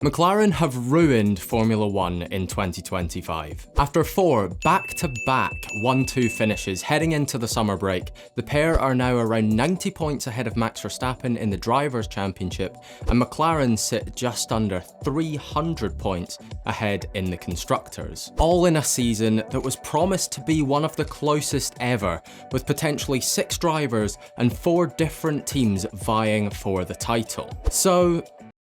McLaren have ruined Formula 1 in 2025. After 4 back-to-back 1-2 finishes heading into the summer break, the pair are now around 90 points ahead of Max Verstappen in the Drivers' Championship, and McLaren sit just under 300 points ahead in the Constructors. All in a season that was promised to be one of the closest ever, with potentially 6 drivers and 4 different teams vying for the title. So,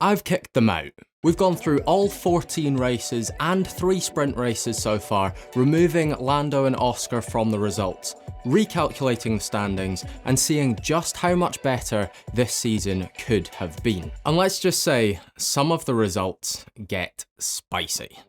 I've kicked them out. We've gone through all 14 races and 3 sprint races so far, removing Lando and Oscar from the results, recalculating the standings, and seeing just how much better this season could have been. And let's just say, some of the results get spicy.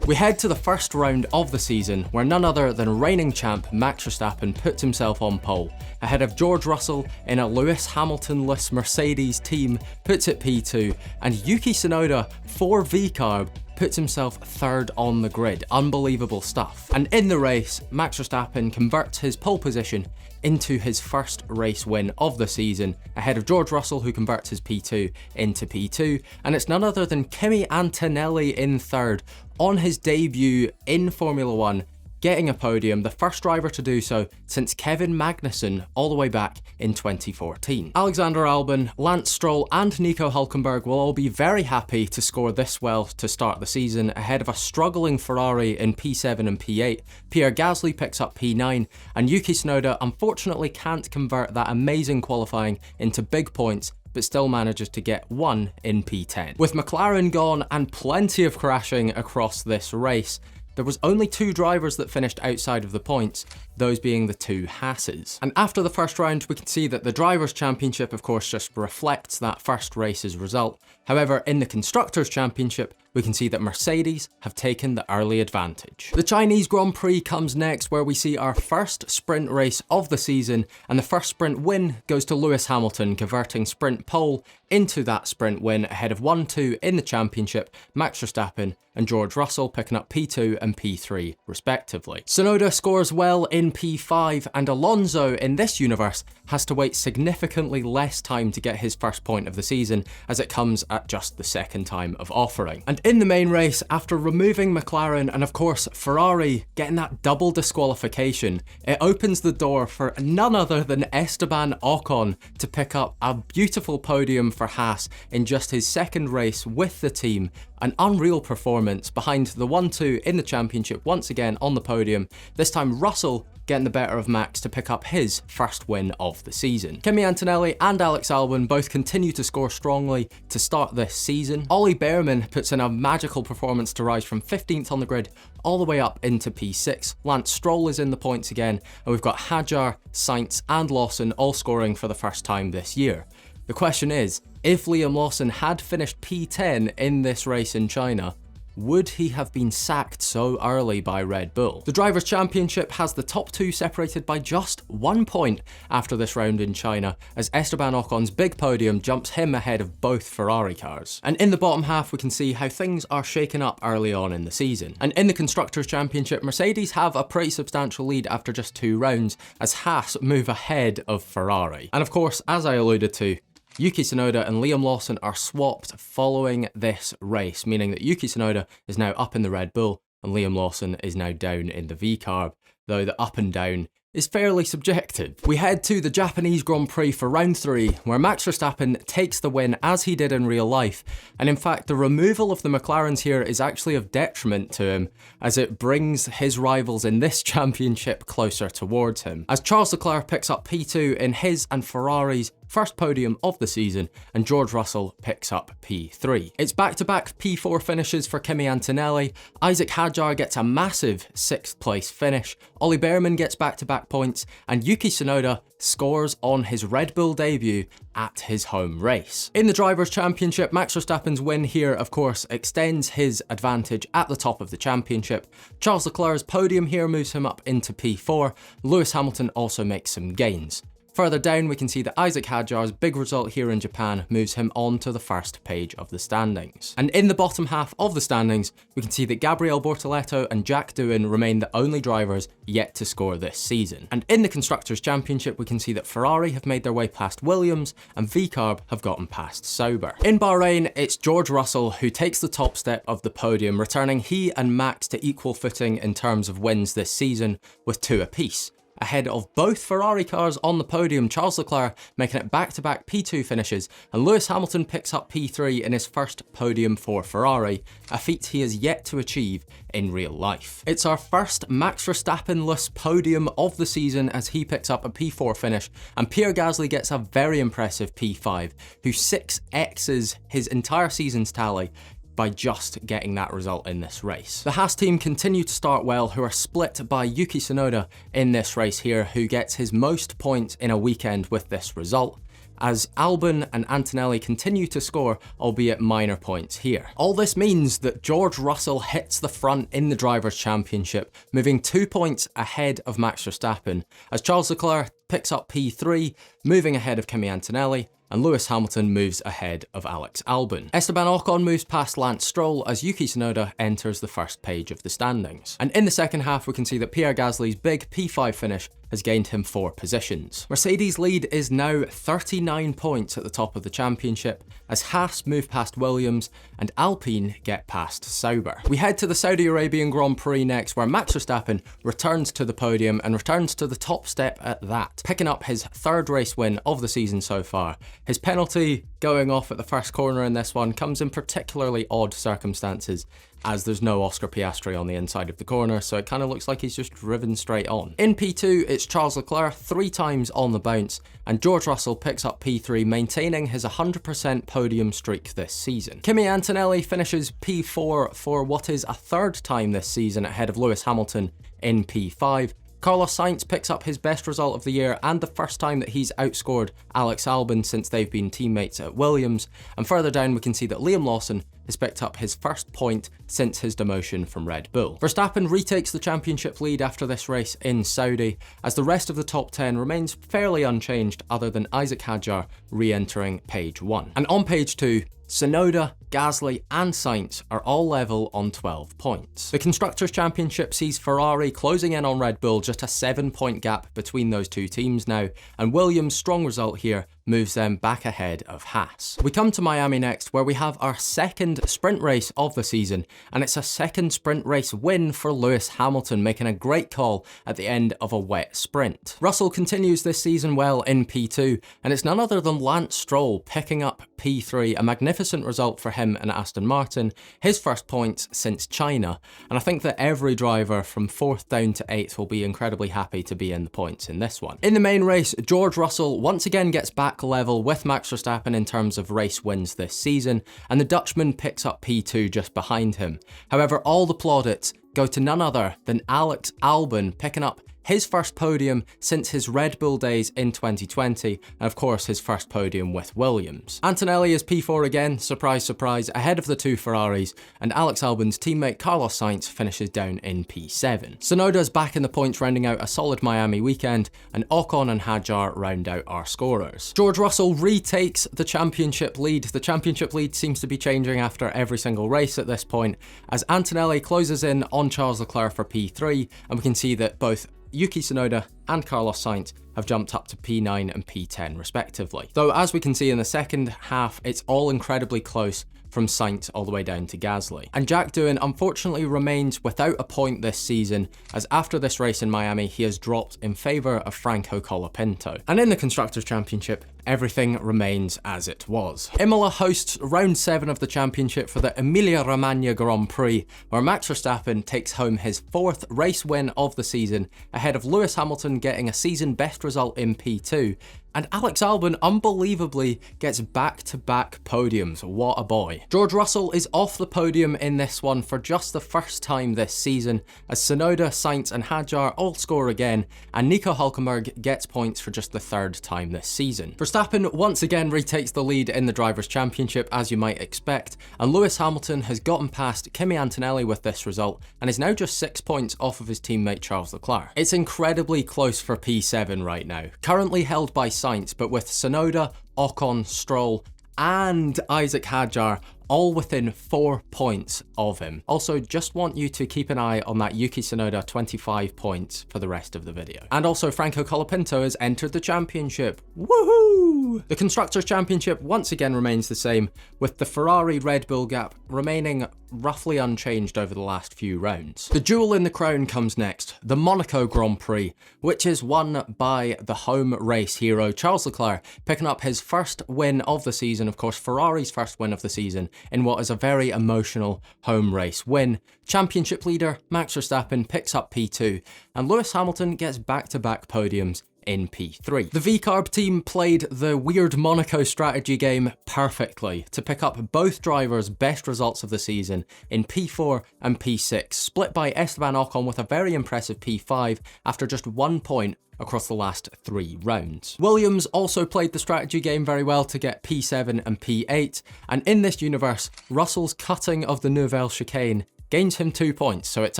We head to the first round of the season, where none other than reigning champ Max Verstappen puts himself on pole, ahead of George Russell in a Lewis Hamilton-less Mercedes team, puts it P2, and Yuki Tsunoda, for VCARB, puts himself third on the grid. Unbelievable stuff. And in the race, Max Verstappen converts his pole position into his first race win of the season, ahead of George Russell, who converts his P2 into P2, and it's none other than Kimi Antonelli in third on his debut in Formula 1, getting a podium, the first driver to do so since Kevin Magnussen all the way back in 2014. Alexander Albon, Lance Stroll and Nico Hülkenberg will all be very happy to score this well to start the season, ahead of a struggling Ferrari in P7 and P8. Pierre Gasly picks up P9, and Yuki Tsunoda unfortunately can't convert that amazing qualifying into big points, but still manages to get 1 in P10. With McLaren gone and plenty of crashing across this race, there was only 2 drivers that finished outside of the points, those being the 2 Haas's. And after the first round, we can see that the Drivers' Championship of course just reflects that first race's result. However, in the Constructors' Championship, we can see that Mercedes have taken the early advantage. The Chinese Grand Prix comes next, where we see our first sprint race of the season, and the first sprint win goes to Lewis Hamilton, converting sprint pole into that sprint win ahead of 1-2 in the championship, Max Verstappen and George Russell picking up P2 and P3 respectively. Tsunoda scores well in P5, and Alonso in this universe has to wait significantly less time to get his first point of the season, as it comes at just the second time of offering. And in the main race, after removing McLaren and of course Ferrari getting that double disqualification, it opens the door for none other than Esteban Ocon to pick up a beautiful podium for Haas in just his second race with the team. An unreal performance behind the 1-2 in the championship, once again on the podium, this time Russell getting the better of Max to pick up his first win of the season. Kimi Antonelli and Alex Albon both continue to score strongly to start this season. Ollie Bearman puts in a magical performance to rise from 15th on the grid all the way up into P6. Lance Stroll is in the points again, and we've got Hadjar, Sainz and Lawson all scoring for the first time this year. The question is, if Liam Lawson had finished P10 in this race in China, would he have been sacked so early by Red Bull? The Drivers' Championship has the top 2 separated by just 1 point after this round in China, as Esteban Ocon's big podium jumps him ahead of both Ferrari cars. And in the bottom half, we can see how things are shaken up early on in the season. And in the Constructors' Championship, Mercedes have a pretty substantial lead after just 2 rounds, as Haas move ahead of Ferrari. And of course, as I alluded to, Yuki Tsunoda and Liam Lawson are swapped following this race, meaning that Yuki Tsunoda is now up in the Red Bull and Liam Lawson is now down in the VCARB, though the up and down is fairly subjective. We head to the Japanese Grand Prix for round 3, where Max Verstappen takes the win as he did in real life, and in fact the removal of the McLarens here is actually of detriment to him, as it brings his rivals in this championship closer towards him, as Charles Leclerc picks up P2 in his and Ferrari's first podium of the season, and George Russell picks up P3. It's back-to-back P4 finishes for Kimi Antonelli. Isaac Hadjar gets a massive 6th place finish, Ollie Bearman gets back-to-back points, and Yuki Tsunoda scores on his Red Bull debut at his home race. In the Drivers' Championship, Max Verstappen's win here of course extends his advantage at the top of the championship. Charles Leclerc's podium here moves him up into P4. Lewis Hamilton also makes some gains. Further down, we can see that Isaac Hadjar's big result here in Japan moves him on to the first page of the standings. And in the bottom half of the standings, we can see that Gabriel Bortoleto and Jack Doohan remain the only drivers yet to score this season. And in the Constructors' Championship, we can see that Ferrari have made their way past Williams and VCarb have gotten past Sauber. In Bahrain, it's George Russell who takes the top step of the podium, returning he and Max to equal footing in terms of wins this season with 2 apiece, ahead of both Ferrari cars on the podium, Charles Leclerc making it back-to-back P2 finishes, and Lewis Hamilton picks up P3 in his first podium for Ferrari, a feat he has yet to achieve in real life. It's our first Max Verstappen-less podium of the season as he picks up a P4 finish, and Pierre Gasly gets a very impressive P5, who 6x's his entire season's tally by just getting that result in this race. The Haas team continue to start well, who are split by Yuki Tsunoda in this race here, who gets his most points in a weekend with this result, as Albon and Antonelli continue to score, albeit minor points here. All this means that George Russell hits the front in the Drivers' Championship, moving 2 points ahead of Max Verstappen, as Charles Leclerc picks up P3, moving ahead of Kimi Antonelli, and Lewis Hamilton moves ahead of Alex Albon. Esteban Ocon moves past Lance Stroll as Yuki Tsunoda enters the first page of the standings. And in the second half, we can see that Pierre Gasly's big P5 finish has gained him 4 positions. Mercedes' lead is now 39 points at the top of the championship, as Haas move past Williams and Alpine get past Sauber. We head to the Saudi Arabian Grand Prix next, where Max Verstappen returns to the podium and returns to the top step at that, picking up his 3rd race win of the season so far. His penalty going off at the first corner in this one comes in particularly odd circumstances, as there's no Oscar Piastri on the inside of the corner, so it kind of looks like he's just driven straight on. In P2, it's Charles Leclerc 3 times on the bounce, and George Russell picks up P3, maintaining his 100% podium streak this season. Kimi Antonelli finishes P4 for what is a 3rd time this season ahead of Lewis Hamilton in P5. Carlos Sainz picks up his best result of the year and the first time that he's outscored Alex Albon since they've been teammates at Williams, and further down we can see that Liam Lawson has picked up his first point since his demotion from Red Bull. Verstappen retakes the championship lead after this race in Saudi, as the rest of the top 10 remains fairly unchanged other than Isaac Hadjar re-entering page 1. And on page 2, Tsunoda, Gasly and Sainz are all level on 12 points. The Constructors' Championship sees Ferrari closing in on Red Bull, just a 7-point gap between those two teams now, and Williams' strong result here moves them back ahead of Haas. We come to Miami next, where we have our 2nd sprint race of the season, and it's a 2nd sprint race win for Lewis Hamilton, making a great call at the end of a wet sprint. Russell continues this season well in P2, and it's none other than Lance Stroll picking up P3, a magnificent result for him and Aston Martin, his first points since China, and I think that every driver from 4th down to 8th will be incredibly happy to be in the points in this one. In the main race, George Russell once again gets back level with Max Verstappen in terms of race wins this season, and the Dutchman picks up P2 just behind him. However, all the plaudits go to none other than Alex Albon picking up his first podium since his Red Bull days in 2020, and of course his first podium with Williams. Antonelli is P4 again, surprise surprise, ahead of the 2 Ferraris, and Alex Albon's teammate Carlos Sainz finishes down in P7. Tsunoda's back in the points, rounding out a solid Miami weekend, and Ocon and Hadjar round out our scorers. George Russell retakes the championship lead. The championship lead seems to be changing after every single race at this point, as Antonelli closes in on Charles Leclerc for P3, and we can see that both Yuki Tsunoda and Carlos Sainz have jumped up to P9 and P10 respectively. Though as we can see in the second half, it's all incredibly close from Sainz all the way down to Gasly. And Jack Doohan unfortunately remains without a point this season, as after this race in Miami he has dropped in favour of Franco Colapinto. And in the Constructors' Championship, everything remains as it was. Imola hosts round 7 of the championship for the Emilia-Romagna Grand Prix, where Max Verstappen takes home his 4th race win of the season, ahead of Lewis Hamilton getting a season best result in P2, And Alex Albon unbelievably gets back-to-back podiums. What a boy. George Russell is off the podium in this one for just the first time this season, as Tsunoda, Sainz and Hadjar all score again, and Nico Hülkenberg gets points for just the third time this season. Verstappen once again retakes the lead in the Drivers' Championship, as you might expect, and Lewis Hamilton has gotten past Kimi Antonelli with this result, and is now just 6 points off of his teammate Charles Leclerc. It's incredibly close for P7 right now, currently held by Sainz, but with Tsunoda, Ocon, Stroll and Isaac Hadjar all within 4 points of him. Also, just want you to keep an eye on that Yuki Tsunoda 25 points for the rest of the video. And also, Franco Colapinto has entered the championship. Woohoo! The Constructors' Championship once again remains the same, with the Ferrari-Red Bull gap remaining roughly unchanged over the last few rounds. The jewel in the crown comes next, the Monaco Grand Prix, which is won by the home race hero Charles Leclerc, picking up his first win of the season, of course Ferrari's first win of the season, in what is a very emotional home race win. Championship leader Max Verstappen picks up P2, and Lewis Hamilton gets back-to-back podiums in P3. The VCarb team played the weird Monaco strategy game perfectly to pick up both drivers' best results of the season in P4 and P6, split by Esteban Ocon with a very impressive P5 after just 1 point across the last 3 rounds. Williams also played the strategy game very well to get P7 and P8, and in this universe, Russell's cutting of the Nouvelle Chicane gains him 2 points, so it's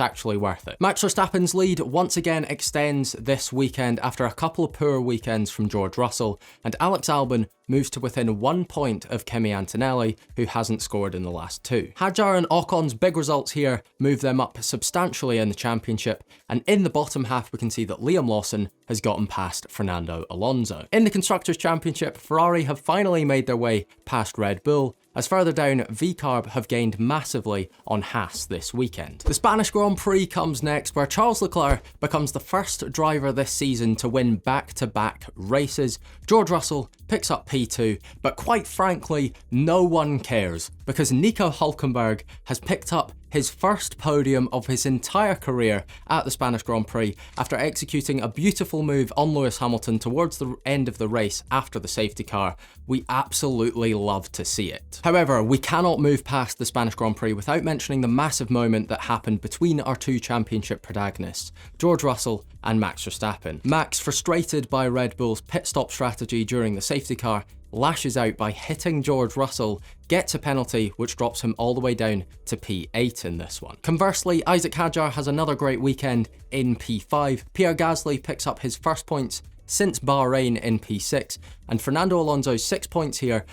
actually worth it. Max Verstappen's lead once again extends this weekend after a couple of poor weekends from George Russell, and Alex Albon moves to within 1 point of Kimi Antonelli, who hasn't scored in the last 2. Hadjar and Ocon's big results here move them up substantially in the championship, and in the bottom half we can see that Liam Lawson has gotten past Fernando Alonso. In the Constructors' Championship, Ferrari have finally made their way past Red Bull, as further down, VCarb have gained massively on Haas this weekend. The Spanish Grand Prix comes next, where Charles Leclerc becomes the first driver this season to win back-to-back races. George Russell picks up P2, but quite frankly, no one cares, because Nico Hülkenberg has picked up his first podium of his entire career at the Spanish Grand Prix after executing a beautiful move on Lewis Hamilton towards the end of the race after the safety car. We absolutely love to see it. However, we cannot move past the Spanish Grand Prix without mentioning the massive moment that happened between our 2 championship protagonists, George Russell and Max Verstappen. Max, frustrated by Red Bull's pit stop strategy during the safety car, lashes out by hitting George Russell, gets a penalty which drops him all the way down to P8 in this one. Conversely, Isaac Hadjar has another great weekend in P5, Pierre Gasly picks up his first points since Bahrain in P6, and Fernando Alonso's 6 points here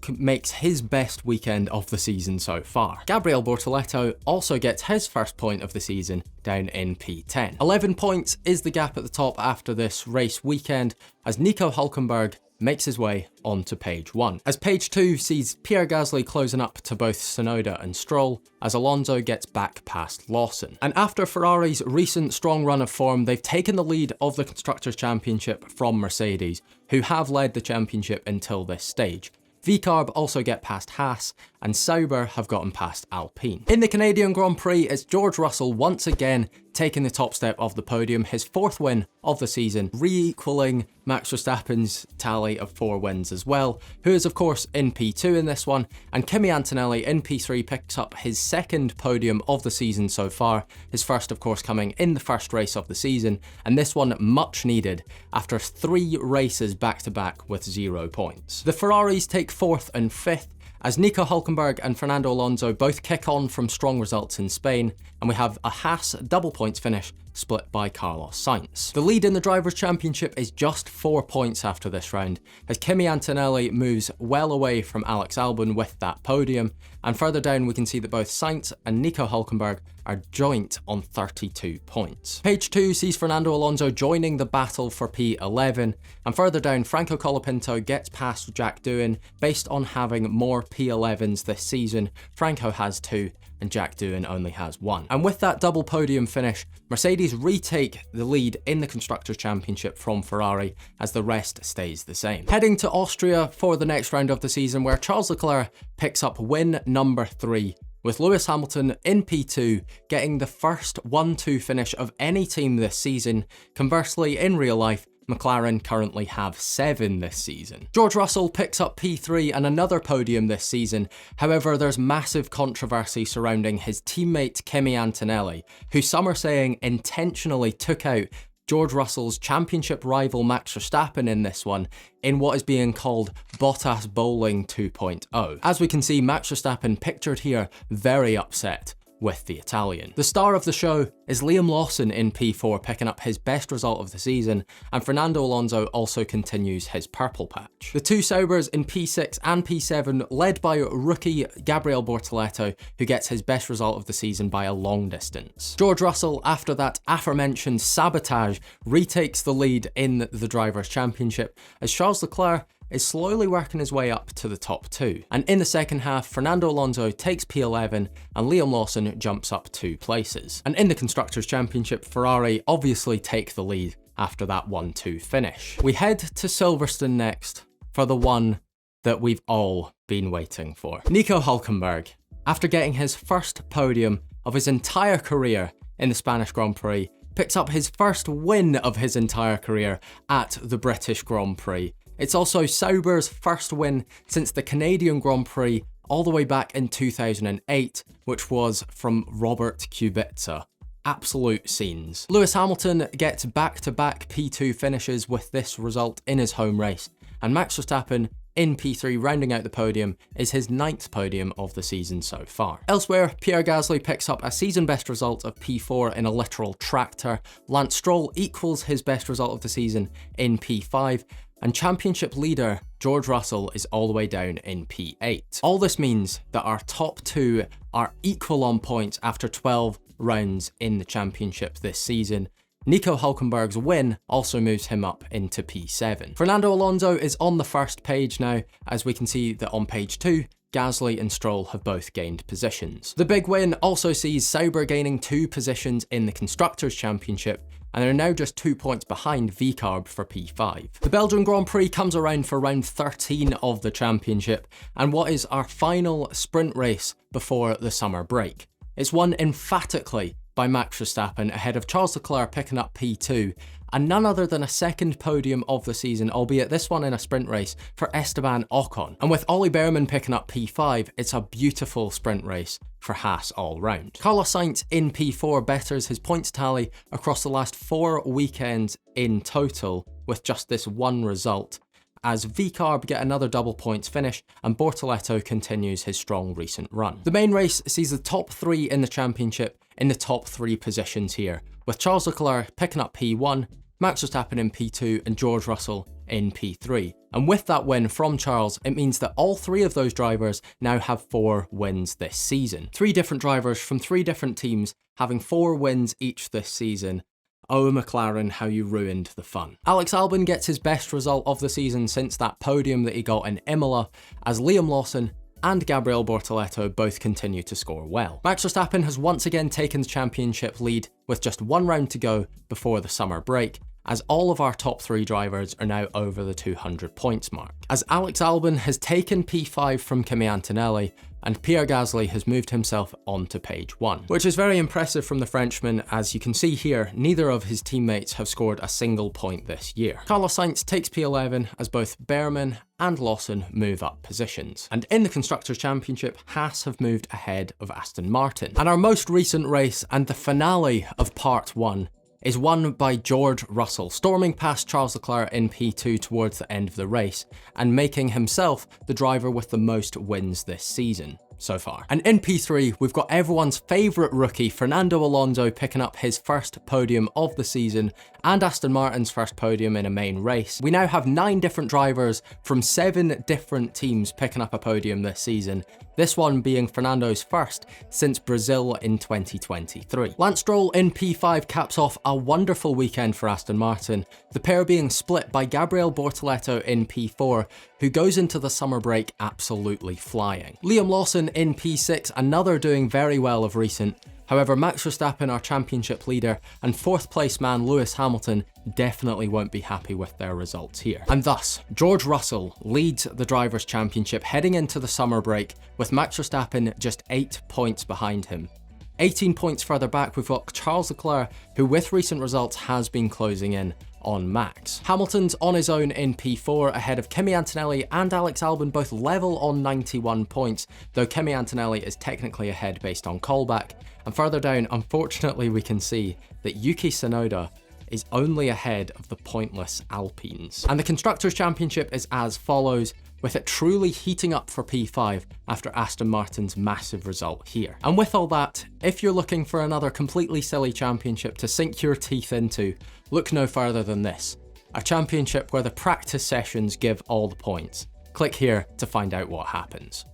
makes his best weekend of the season so far. Gabriel Bortoleto also gets his first point of the season down in P10. 11 points is the gap at the top after this race weekend, as Nico Hülkenberg makes his way onto page 1. As page 2 sees Pierre Gasly closing up to both Tsunoda and Stroll, as Alonso gets back past Lawson. And after Ferrari's recent strong run of form, they've taken the lead of the Constructors' Championship from Mercedes, who have led the championship until this stage. VCarb also get past Haas, and Sauber have gotten past Alpine. In the Canadian Grand Prix, it's George Russell once again taking the top step of the podium, his 4th win of the season, re-equaling Max Verstappen's tally of 4 wins as well, who is of course in P2 in this one, and Kimi Antonelli in P3 picks up his 2nd podium of the season so far, his first of course coming in the first race of the season, and this one much needed after 3 races back to back with 0 points. The Ferraris take 4th and 5th, as Nico Hülkenberg and Fernando Alonso both kick on from strong results in Spain, and we have a Haas double points finish split by Carlos Sainz. The lead in the Drivers' Championship is just 4 points after this round, as Kimi Antonelli moves well away from Alex Albon with that podium, and further down we can see that both Sainz and Nico Hülkenberg are joint on 32 points. Page 2 sees Fernando Alonso joining the battle for P11, and further down Franco Colapinto gets past Jack Doohan based on having more P11s this season. Franco has 2 and Jack Doohan only has 1. And with that double podium finish, Mercedes retake the lead in the Constructors' Championship from Ferrari, as the rest stays the same. Heading to Austria for the next round of the season, where Charles Leclerc picks up win number 3, with Lewis Hamilton in P2 getting the first 1-2 finish of any team this season. Conversely, in real life, McLaren currently have 7 this season. George Russell picks up P3 and another podium this season. However, there's massive controversy surrounding his teammate Kimi Antonelli, who some are saying intentionally took out George Russell's championship rival Max Verstappen in this one, in what is being called Bottas Bowling 2.0. As we can see, Max Verstappen pictured here very upset with the Italian. The star of the show is Liam Lawson in P4, picking up his best result of the season, and Fernando Alonso also continues his purple patch. The two Saubers in P6 and P7, led by rookie Gabriel Bortoleto, who gets his best result of the season by a long distance. George Russell, after that aforementioned sabotage, retakes the lead in the Drivers' Championship, as Charles Leclerc is slowly working his way up to the top 2. And in the second half, Fernando Alonso takes P11 and Liam Lawson jumps up 2 places. And in the Constructors' Championship, Ferrari obviously take the lead after that 1-2 finish. We head to Silverstone next for the one that we've all been waiting for. Nico Hülkenberg, after getting his first podium of his entire career in the Spanish Grand Prix, picks up his first win of his entire career at the British Grand Prix. It's also Sauber's first win since the Canadian Grand Prix all the way back in 2008, which was from Robert Kubica. Absolute scenes. Lewis Hamilton gets back-to-back P2 finishes with this result in his home race, and Max Verstappen in P3 rounding out the podium is his 9th podium of the season so far. Elsewhere, Pierre Gasly picks up a season best result of P4 in a literal tractor, Lance Stroll equals his best result of the season in P5, and championship leader George Russell is all the way down in P8. All this means that our top 2 are equal on points after 12 rounds in the championship this season. Nico Hülkenberg's win also moves him up into P7. Fernando Alonso is on the first page now, as we can see that on page 2, Gasly and Stroll have both gained positions. The big win also sees Sauber gaining 2 positions in the Constructors' Championship, and they're now just 2 points behind VCARB for P5. The Belgian Grand Prix comes around for round 13 of the championship, and what is our final sprint race before the summer break. It's won emphatically by Max Verstappen ahead of Charles Leclerc picking up P2, and none other than a second podium of the season, albeit this one in a sprint race, for Esteban Ocon. And with Ollie Bearman picking up P5, it's a beautiful sprint race for Haas all round. Carlos Sainz in P4 betters his points tally across the last 4 weekends in total with just this one result, as VCARB get another double points finish and Bortoleto continues his strong recent run. The main race sees the top 3 in the championship in the top 3 positions here, with Charles Leclerc picking up P1, Max Verstappen in P2 and George Russell in P3. And with that win from Charles, it means that all 3 of those drivers now have 4 wins this season. 3 different drivers from 3 different teams having 4 wins each this season. Oh McLaren, how you ruined the fun. Alex Albon gets his best result of the season since that podium that he got in Imola, as Liam Lawson and Gabriel Bortoleto both continue to score well. Max Verstappen has once again taken the championship lead with just 1 round to go before the summer break, as all of our top 3 drivers are now over the 200 points mark. As Alex Albon has taken P5 from Kimi Antonelli, and Pierre Gasly has moved himself onto page 1, which is very impressive from the Frenchman. As you can see here, neither of his teammates have scored a single point this year. Carlos Sainz takes P11 as both Bearman and Lawson move up positions. And in the Constructors' Championship, Haas have moved ahead of Aston Martin. And our most recent race and the finale of part 1 is won by George Russell, storming past Charles Leclerc in P2 towards the end of the race, and making himself the driver with the most wins this season so far. And in P3, we've got everyone's favourite rookie, Fernando Alonso, picking up his first podium of the season, and Aston Martin's first podium in a main race. We now have 9 different drivers from 7 different teams picking up a podium this season, this one being Fernando's first since Brazil in 2023. Lance Stroll in P5 caps off a wonderful weekend for Aston Martin, the pair being split by Gabriel Bortoleto in P4, who goes into the summer break absolutely flying. Liam Lawson in P6, another doing very well of recent. However, Max Verstappen, our championship leader, and 4th place man Lewis Hamilton definitely won't be happy with their results here. And thus, George Russell leads the Drivers' Championship heading into the summer break, with Max Verstappen just 8 points behind him. 18 points further back, we've got Charles Leclerc, who with recent results has been closing in on Max. Hamilton's on his own in P4 ahead of Kimi Antonelli and Alex Albon, both level on 91 points, though Kimi Antonelli is technically ahead based on callback. And further down, unfortunately, we can see that Yuki Tsunoda is only ahead of the pointless Alpines. And the Constructors' Championship is as follows, with it truly heating up for P5 after Aston Martin's massive result here. And with all that, if you're looking for another completely silly championship to sink your teeth into, look no further than this. A championship where the practice sessions give all the points. Click here to find out what happens.